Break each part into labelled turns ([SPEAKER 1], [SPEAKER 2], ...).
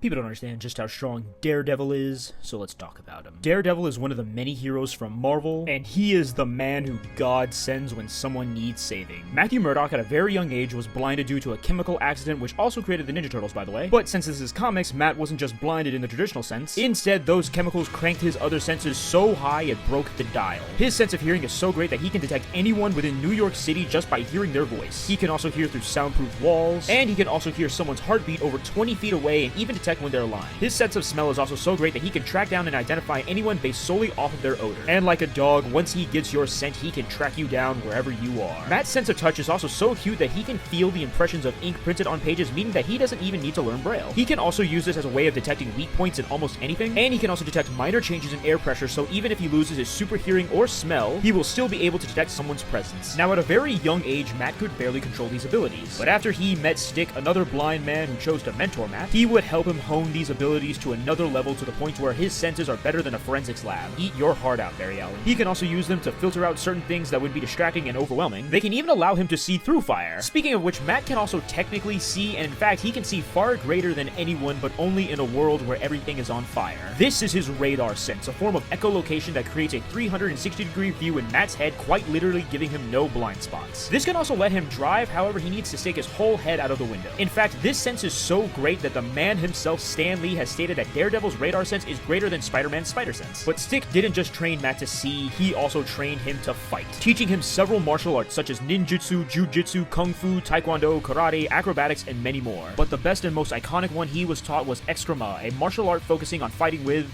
[SPEAKER 1] People don't understand just how strong Daredevil is, so let's talk about him. Daredevil is one of the many heroes from Marvel, and he is the man who God sends when someone needs saving. Matthew Murdock at a very young age was blinded due to a chemical accident which also created the Ninja Turtles, by the way. But since this is comics, Matt wasn't just blinded in the traditional sense. Instead, those chemicals cranked his other senses so high it broke the dial. His sense of hearing is so great that he can detect anyone within New York City just by hearing their voice. He can also hear through soundproof walls, and he can also hear someone's heartbeat over 20 feet away and even detect when they're lying. His sense of smell is also so great that he can track down and identify anyone based solely off of their odor. And like a dog, once he gets your scent, he can track you down wherever you are. Matt's sense of touch is also so cute that he can feel the impressions of ink printed on pages, meaning that he doesn't even need to learn Braille. He can also use this as a way of detecting weak points in almost anything, and he can also detect minor changes in air pressure, so even if he loses his super hearing or smell, he will still be able to detect someone's presence. Now, at a very young age, Matt could barely control these abilities, but after he met Stick, another blind man who chose to mentor Matt, he would help him hone these abilities to another level to the point where his senses are better than a forensics lab. Eat your heart out, Barry Allen. He can also use them to filter out certain things that would be distracting and overwhelming. They can even allow him to see through fire. Speaking of which, Matt can also technically see, and in fact, he can see far greater than anyone, but only in a world where everything is on fire. This is his radar sense, a form of echolocation that creates a 360-degree view in Matt's head, quite literally giving him no blind spots. This can also let him drive, however, he needs to stick his whole head out of the window. In fact, this sense is so great that the man himself, Stan Lee, has stated that Daredevil's radar sense is greater than Spider-Man's spider sense. But Stick didn't just train Matt to see, he also trained him to fight, teaching him several martial arts such as ninjutsu, jujitsu, kung fu, taekwondo, karate, acrobatics, and many more. But the best and most iconic one he was taught was Extrema, a martial art focusing on fighting with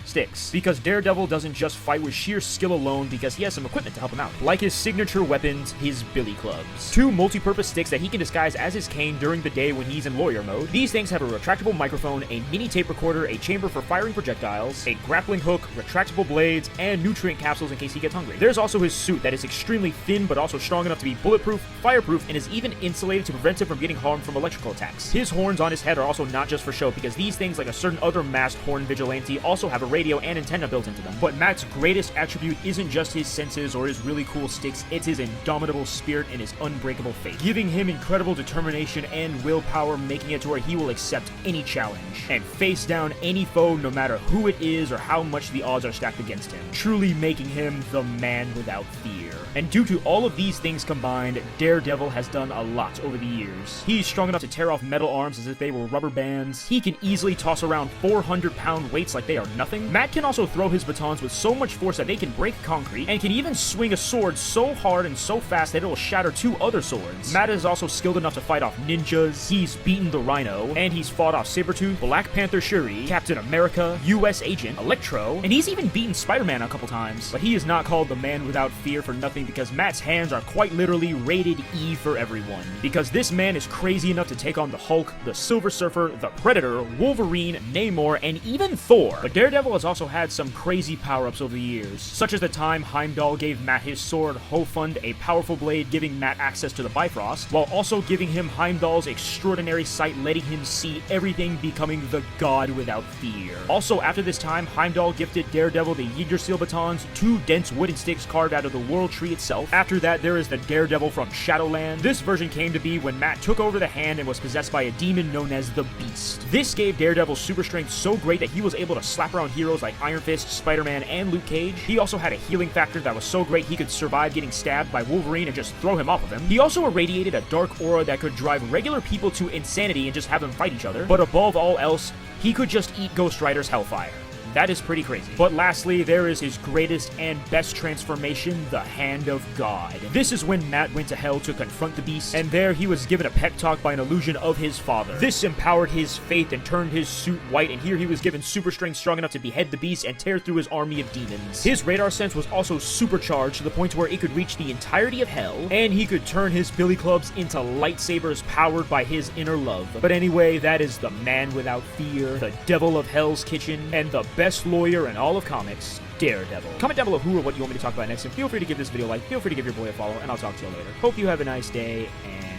[SPEAKER 1] sticks. Because Daredevil doesn't just fight with sheer skill alone, because he has some equipment to help him out. Like his signature weapons, his billy clubs. Two multi-purpose sticks that he can disguise as his cane during the day when he's in lawyer mode. These things have a retractable microphone, a mini tape recorder, a chamber for firing projectiles, a grappling hook, retractable blades, and nutrient capsules in case he gets hungry. There's also his suit that is extremely thin but also strong enough to be bulletproof, fireproof, and is even insulated to prevent him from getting harmed from electrical attacks. His horns on his head are also not just for show, because these things, like a certain other masked horn vigilante, also have a radio and antenna built into them. But Matt's greatest attribute isn't just his senses or his really cool sticks, it's his indomitable spirit and his unbreakable faith, giving him incredible determination and willpower, making it to where he will accept any challenge and face down any foe no matter who it is or how much the odds are stacked against him, truly making him the man without fear. And due to all of these things combined, Daredevil has done a lot over the years. He's strong enough to tear off metal arms as if they were rubber bands. He can easily toss around 400-pound weights like they are nothing. Matt can also throw his batons with so much force that they can break concrete, and can even swing a sword so hard and so fast that it will shatter two other swords. Matt is also skilled enough to fight off ninjas, he's beaten the Rhino, and he's fought off Sabretooth, Black Panther Shuri, Captain America, US Agent, Electro, and he's even beaten Spider-Man a couple times. But he is not called the man without fear for nothing, because Matt's hands are quite literally rated E for everyone. Because this man is crazy enough to take on the Hulk, the Silver Surfer, the Predator, Wolverine, Namor, and even Thor. But Daredevil has also had some crazy power-ups over the years, such as the time Heimdall gave Matt his sword Hofund, a powerful blade giving Matt access to the Bifrost, while also giving him Heimdall's extraordinary sight, letting him see everything, becoming the god without fear. Also, after this time, Heimdall gifted Daredevil the Yggdrasil batons, two dense wooden sticks carved out of the World Tree itself. After that, there is the Daredevil from Shadowland. This version came to be when Matt took over the hand and was possessed by a demon known as the Beast. This gave Daredevil super strength so great that he was able to slap around heroes like Iron Fist, Spider-Man, and Luke Cage. He also had a healing factor that was so great he could survive getting stabbed by Wolverine and just throw him off of him. He also irradiated a dark aura that could drive regular people to insanity and just have them fight each other. But above all else, he could just eat Ghost Rider's hellfire. That is pretty crazy. But lastly, there is his greatest and best transformation, the Hand of God. This is when Matt went to hell to confront the Beast, and there he was given a pep talk by an illusion of his father. This empowered his faith and turned his suit white, and here he was given super strength strong enough to behead the Beast and tear through his army of demons. His radar sense was also supercharged to the point where it could reach the entirety of hell, and he could turn his billy clubs into lightsabers powered by his inner love. But anyway, that is the man without fear, the devil of Hell's Kitchen, and the best lawyer in all of comics, Daredevil. Comment down below who or what you want me to talk about next, and feel free to give this video a like, feel free to give your boy a follow, and I'll talk to you later. Hope you have a nice day, and